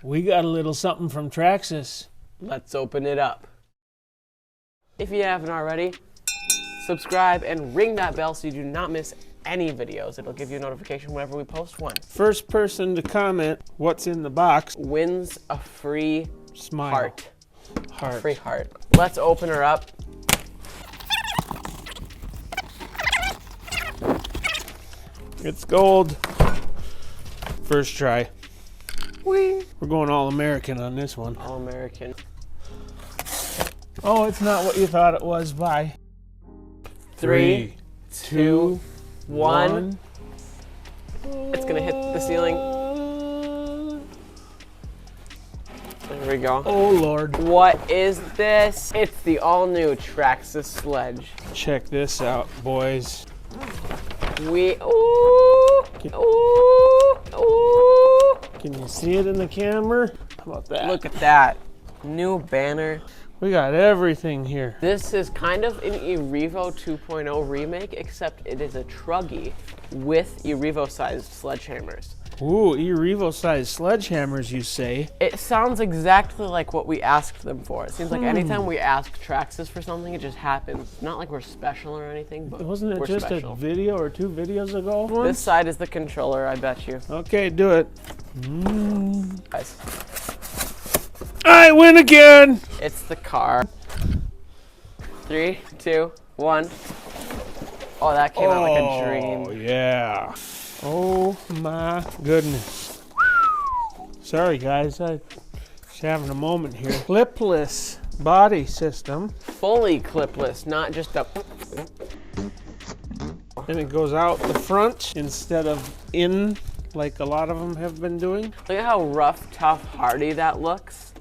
We got a little something from Traxxas. Let's open it up. If you haven't already, subscribe and ring that bell so you do not miss any videos. It'll give you a notification whenever we post one. First person to comment what's in the box Wins a free smile. heart. Heart. A free heart. Let's open her up. It's gold. First try. Whee! We're going all American on this one. All American. Oh, it's not what you thought it was. Bye. 3, 2, 1. It's gonna hit the ceiling. There we go. Oh Lord. What is this? It's the all-new Traxxas Sledge. Check this out, boys. Ooh! Can you see it in the camera? How about that? Look at that. New banner. We got everything here. This is kind of an Revo 2.0 remake, except it is a truggy with Revo-sized sledgehammers. Ooh, Revo-sized sledgehammers, you say? It sounds exactly like what we asked them for. It seems like anytime we ask Traxxas for something, it just happens. Not like we're special or anything, but Wasn't it we're just special. a video or 2 videos ago? This side is the controller, I bet you. Okay, do it. Guys, I win again! it's the car. 3, 2, 1. Oh, that came out like a dream. Oh, yeah. Oh my goodness. Sorry guys, I just having a moment here. Clipless body system. Fully clipless, not just a... And it goes out the front instead of in like a lot of them have been doing. Look at how rough, tough, hardy that looks.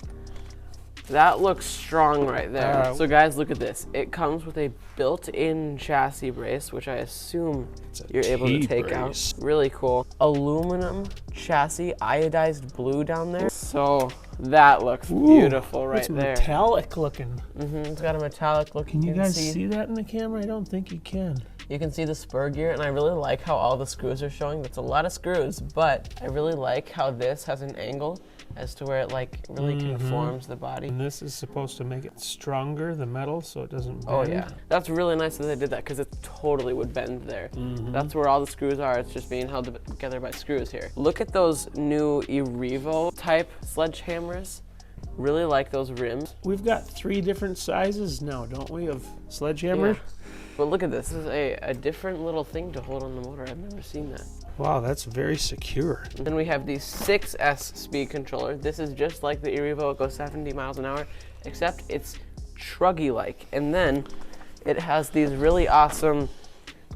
That looks strong right there. So guys, look at this. It comes with a built-in chassis brace, which I assume you're able to take out. Really cool. Aluminum chassis, iodized blue down there. So that looks beautiful right there. It's metallic looking. It's got a metallic look. Can you guys see that in the camera? I don't think you can. You can see the spur gear, and I really like how all the screws are showing. That's a lot of screws, but I really like how this has an angle as to where it like really conforms the body. And this is supposed to make it stronger, the metal, so it doesn't bend. Oh yeah, that's really nice that they did that because it totally would bend there. That's where all the screws are. It's just being held together by screws here. Look at those new Revo type sledgehammers. Really like those rims. We've got 3 different sizes now, don't we, of sledgehammer? Yeah. But look at this. This is a different little thing to hold on the motor. I've never seen that. Wow, that's very secure. And then we have the 6S speed controller. This is just like the Revo. It goes 70 miles an hour, except it's truggy-like. And then it has these really awesome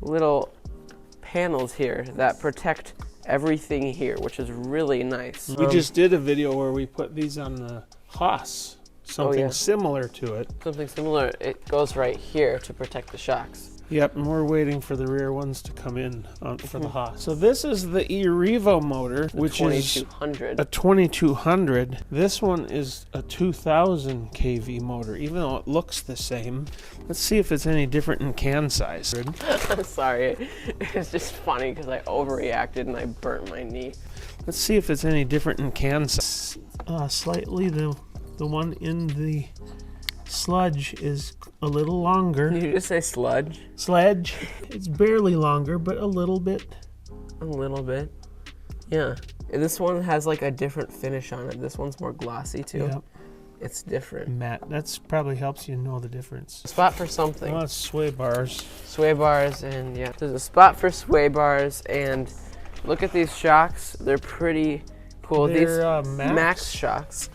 little panels here that protect everything here, which is really nice. We just did a video where we put these on the Haas. Something similar to it. Something similar. It goes right here to protect the shocks. Yep, and we're waiting for the rear ones to come in for the Haas. So this is the Revo motor, which is a 2200. This one is a 2000 kV motor, even though it looks the same. Let's see if it's any different in can size. I'm sorry. It's just funny because I overreacted and I burnt my knee. Let's see if it's any different in can size. Slightly, the one in the Sludge is a little longer. Did you just say sludge? Sledge. It's barely longer, but a little bit. A little bit. Yeah. This one has like a different finish on it. This one's more glossy too. Yep. It's different. Matte. That's probably helps you know the difference. A spot for something. Oh, it's sway bars. Sway bars, and yeah. There's a spot for sway bars, and look at these shocks. They're pretty cool. They're these Max shocks.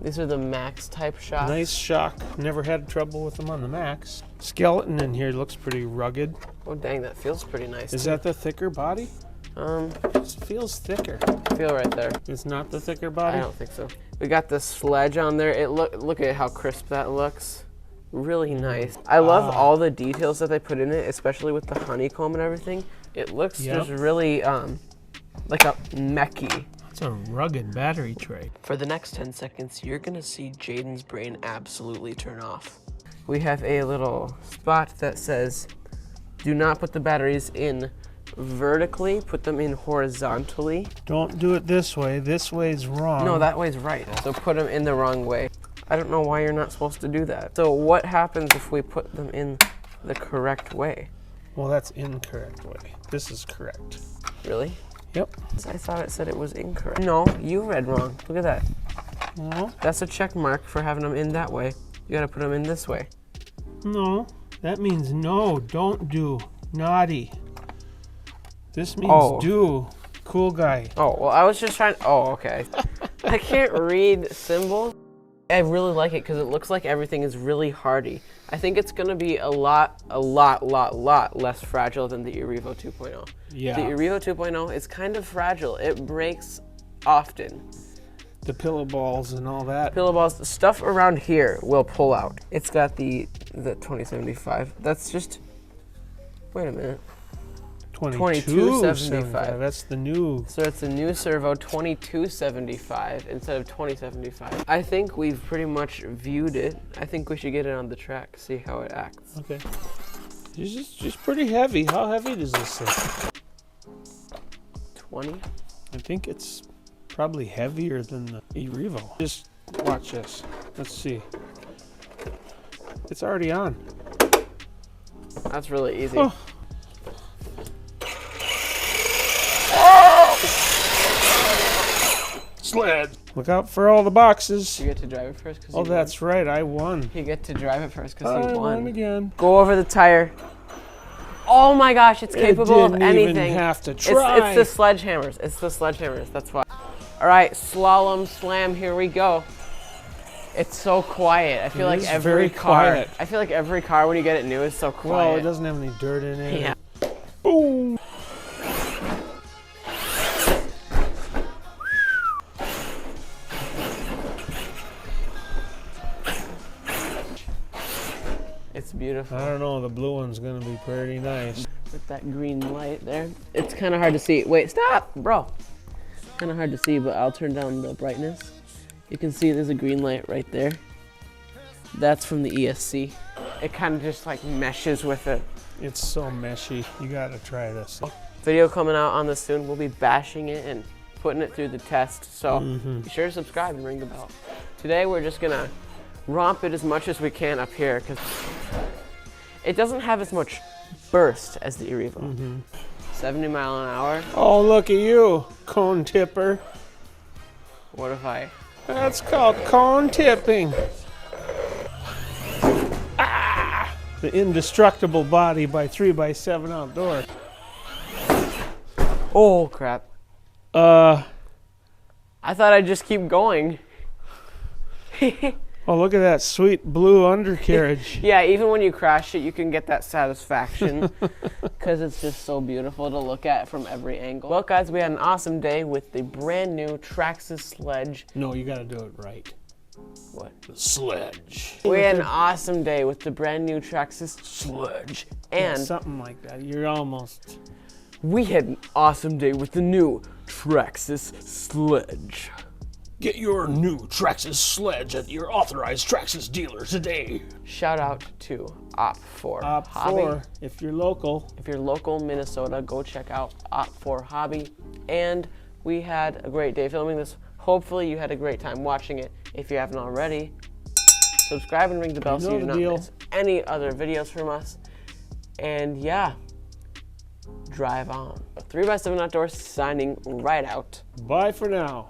These are the Max type shocks. Nice shock. Never had trouble with them on the Max. Skeleton in here looks pretty rugged. Oh dang, that feels pretty nice. Is that the thicker body? It feels thicker. Feel right there. It's not the thicker body? I don't think so. We got the Sledge on there. Look at how crisp that looks. Really nice. I love all the details that they put in it, especially with the honeycomb and everything. It looks just really like a mechy. It's a rugged battery tray. For the next 10 seconds, you're gonna see Jaden's brain absolutely turn off. We have a little spot that says, do not put the batteries in vertically, put them in horizontally. Don't do it this way. This way's wrong. No, that way's right. So put them in the wrong way. I don't know why you're not supposed to do that. So what happens if we put them in the correct way? Well, that's incorrect way. This is correct. Really? Yep. I thought it said it was incorrect. No, you read wrong. Look at that. No. That's a check mark for having them in that way. You gotta put them in this way. No, that means no, don't do. Naughty. This means do. Cool guy. Oh, well, I was just trying. Oh, okay. I can't read symbols. I really like it because it looks like everything is really hardy. I think it's gonna be a lot less fragile than the Revo 2.0. Yeah. The Revo 2.0 is kind of fragile. It breaks often. The pillow balls and all that. Pillow balls, stuff around here will pull out. It's got the 2075. That's just, wait a minute. 2275. That's the new. So it's a new servo 2275 instead of 2075. I think we've pretty much viewed it. I think we should get it on the track, see how it acts. Okay. It's just pretty heavy. How heavy does this thing? 20? I think it's probably heavier than the Revo. Just watch this. Let's see. It's already on. That's really easy. Oh. Sled. Look out for all the boxes. You get to drive it first because that's right. I won. You get to drive it first because you I won. won again. Go over the tire. Oh my gosh, it's capable of anything. It didn't even have to try. It's the sledgehammers. It's the sledgehammers. That's why. All right, slalom slam. Here we go. It's so quiet. I feel like every car. I feel like every car when you get it new is so quiet. Well, it doesn't have any dirt in it. Yeah. Boom. It's beautiful. I don't know, the blue one's gonna be pretty nice. With that green light there. It's kind of hard to see. Wait, stop, bro. Kind of hard to see, but I'll turn down the brightness. You can see there's a green light right there. That's from the ESC. It kind of just like meshes with it. It's so meshy. You gotta try this. Video coming out on this soon. We'll be bashing it and putting it through the test. So be sure to subscribe and ring the bell. Today we're just gonna romp it as much as we can up here because it doesn't have as much burst as the Revo. 70 mile an hour. Oh, look at you, cone tipper. What if I? That's called cone tipping. Ah! The indestructible body by 3x7 Outdoor. Oh crap. I thought I'd just keep going. Oh, look at that sweet blue undercarriage. Yeah, even when you crash it, you can get that satisfaction because it's just so beautiful to look at from every angle. Well, guys, we had an awesome day with the brand new Traxxas Sledge. No, you gotta do it right. What? The Sledge. We had an awesome day with the brand new Traxxas Sledge. And yeah, something like that. You're almost. We had an awesome day with the new Traxxas Sledge. Get your new Traxxas Sledge at your authorized Traxxas dealer today. Shout out to opforhobby. Op4, if you're local. If you're local Minnesota, go check out opforhobby. And we had a great day filming this. Hopefully you had a great time watching it. If you haven't already, subscribe and ring the bell so you do not miss any other videos from us. And yeah, drive on. 3x7 Outdoors signing right out. Bye for now.